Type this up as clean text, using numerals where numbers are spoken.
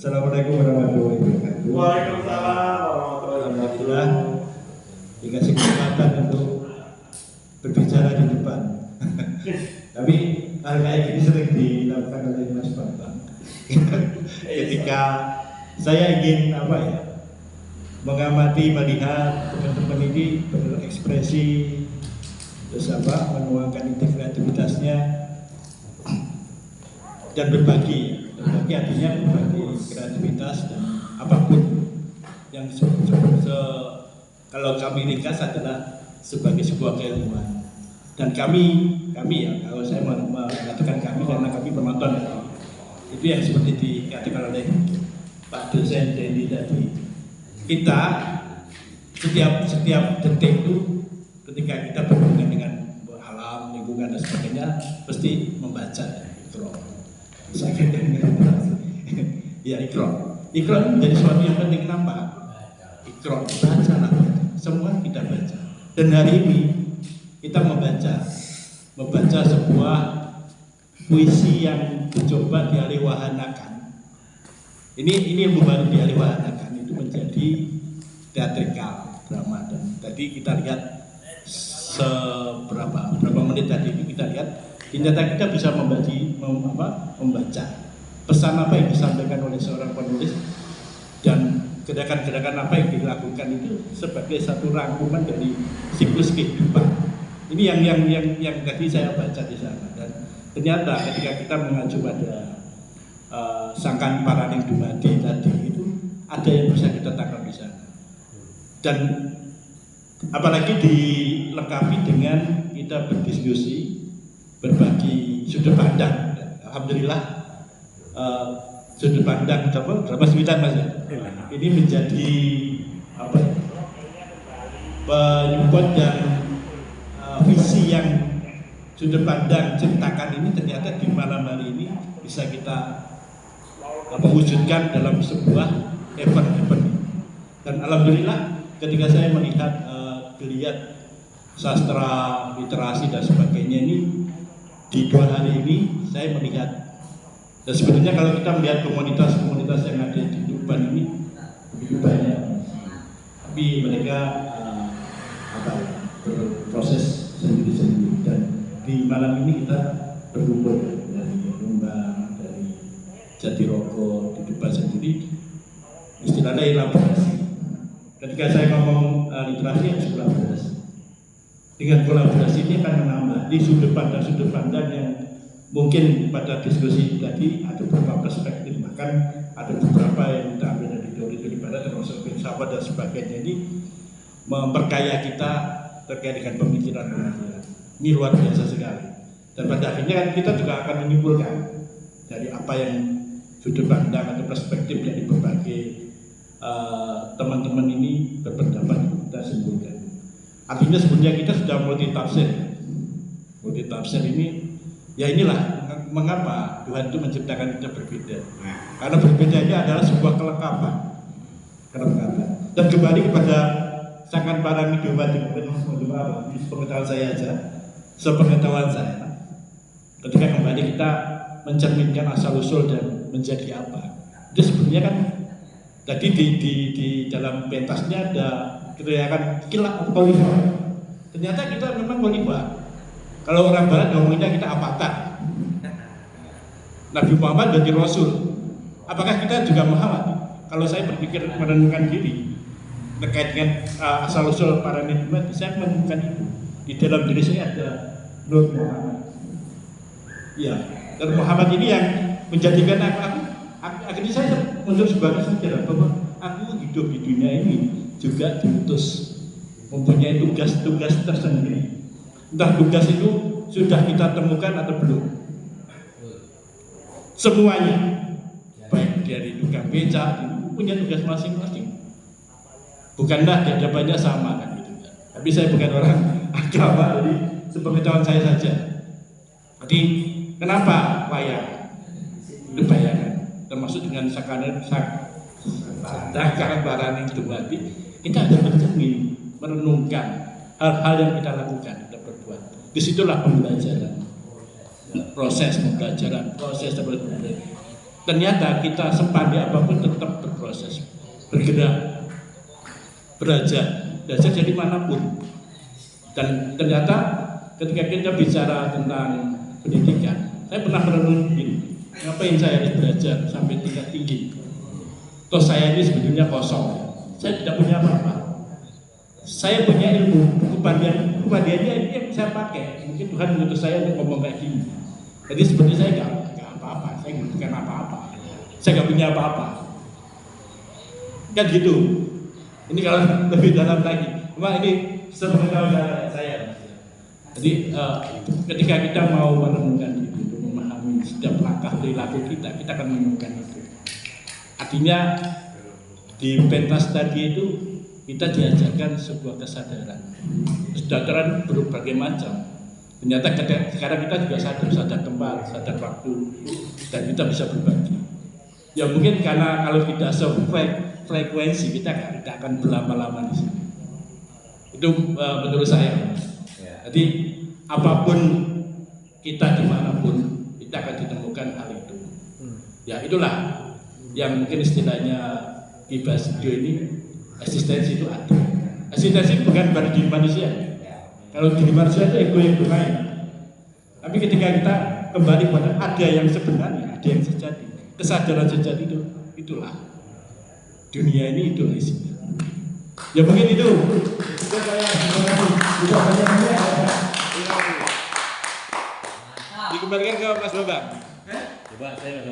Assalamualaikum warahmatullahi wabarakatuh. Waalaikumsalam warahmatullahi wabarakatuh. Alhamdulillah dikasih kesempatan untuk berbicara di depan. Tapi hal kayak gini sering dilakukan oleh Mas Bambang. Ketika saya ingin mengamati, melihat teman-teman ini berekspresi, terus menuangkan kreativitasnya dan berbagi artinya berbagi kreativitas dan apapun yang kalau kami ringkas adalah sebagai sebuah keilmuan. Dan kami ya, kalau saya mengatakan kami karena kami penonton ya, itu yang seperti dikatakan oleh Pak dosen Dendi tadi. Kita setiap detik itu ketika kita berhubungan dengan alam, lingkungan dan sebagainya pasti membaca ya ikro itu menjadi sesuatu yang penting. Kenapa? Ikro baca lah, semua kita baca. Dan hari ini kita membaca sebuah puisi yang mencoba dialihwahanakan. Ini ilmu baru dialihwahanakan itu menjadi teatrikal drama. Dan tadi kita lihat berapa menit tadi kita lihat ternyata kita bisa membaca pesan apa yang disampaikan oleh seorang penulis dan gerakan-gerakan apa yang dilakukan itu sebagai satu rangkuman dari siklus kehidupan. Ini yang tadi saya baca di sana. Dan ternyata ketika kita mengacu pada Sangkan Paraning Dumadi tadi itu ada yang bisa kita tangkap di sana. Dan apalagi dilengkapi dengan kita berdiskusi, berbagi sudut pandang. Alhamdulillah sudut pandang berapa sekitar Mas ya? Ini menjadi penyupport dan visi yang sudut pandang ciptakan ini ternyata di malam hari ini bisa kita mewujudkan dalam sebuah event. Dan alhamdulillah ketika saya melihat geliat sastra, literasi dan sebagainya ini di 2 hari ini saya melihat, dan sebenarnya kalau kita melihat komunitas-komunitas yang ada di Tuban ini begitu banyak, tapi mereka berproses sendiri-sendiri. Dan di malam ini kita berkumpul dari Rembang, dari Jatirogo, di Tuban sendiri, istilahnya elaborasi. Ketika saya ngomong literasi harus kolaborasi. Dengan kolaborasi ini akan menambah di sudut pandang yang mungkin pada diskusi tadi ada beberapa perspektif, bahkan ada beberapa yang kita ambil dari teori barat termasuk filsafat dan sebagainya. Ini memperkaya kita terkait dengan pemikiran. Ini luar biasa sekali. Dan pada akhirnya kan kita juga akan menyimpulkan dari apa yang sudut pandang atau perspektif dari berbagai teman-teman ini berpendapat kita simpulkan. Artinya sebenarnya kita sudah multi tafsir ini ya inilah mengapa Tuhan itu menciptakan kita berbeda. Karena berbedanya adalah sebuah kelengkapan. Dan kembali kepada Sangkan Paraning Dumadi, sepengetahuan saya aja, sepengetahuan saya, ketika kembali kita mencerminkan asal usul dan menjadi apa. Itu sebenarnya kan tadi di dalam pentasnya ada teriakan kilat khalifah. Ternyata kita memang khalifah. Kalau orang barat ngomonginnya kita avatar. Nabi Muhammad jadi Rasul. Apakah kita juga Muhammad? Kalau saya berpikir merenungkan diri terkait dengan asal usul para nabi, saya menemukan itu di dalam diri saya ada Nur Muhammad. Ya, Nur Muhammad ini yang menjadikan akhirnya saya muncul sebagai sejarah bahwa aku hidup di dunia ini juga diutus, mempunyai tugas-tugas tersendiri. Entah tugas itu sudah kita temukan atau belum. Semuanya, baik dari tukang beca punya tugas masing-masing. Bukanlah hadapannya sama kan gitu. Tapi saya bukan orang agama, jadi sepengetahuan saya saja. Jadi kenapa wayang? Itu bayangan, termasuk dengan Sangkan Paraning Dumadi, kita ada bercermin, merenungkan hal-hal yang kita lakukan, kita berbuat. Disitulah pembelajaran, proses pembelajaran, proses seperti ternyata kita sepandai apapun tetap berproses, bergerak, belajar jadi manapun. Dan ternyata ketika kita bicara tentang pendidikan, saya pernah merenung begini, ngapain saya harus belajar sampai tingkat tinggi? Toh saya ini sebetulnya kosong, saya tidak punya apa-apa. Saya punya ilmu, kepandiannya ini yang saya pakai. Mungkin Tuhan mengutus saya untuk ngomong kayak gini. Jadi sebenarnya saya nggak apa-apa, saya bukan apa-apa, saya nggak punya apa-apa. Kan gitu. Ini kalau lebih dalam lagi, cuma ini sebenarnya saya. Jadi ketika kita mau menemukan itu, untuk memahami setiap langkah perilaku kita akan menemukan itu. Artinya di pentas tadi itu kita diajarkan sebuah kesadaran berbagai macam. Ternyata sekarang kita juga sadar tempat, sadar waktu, dan kita bisa berbagi. Ya mungkin karena kalau tidak sefrekuensi kita tidak akan berlama-lama di sini. Itu menurut saya. Jadi apapun kita dimanapun kita akan ditemukan hal itu. Ya itulah yang mungkin istilahnya Ki Basudewo ini eksistensi itu ada. Eksistensi bukan pada diri manusia. Kalau diri manusia itu ego yang bermain. Tapi ketika kita kembali pada ada yang sebenarnya, ada yang sejati, kesadaran sejati itulah dunia ini itu isinya. Ya mungkin itu. Dikembalikan ke Mas Bambang. Coba saya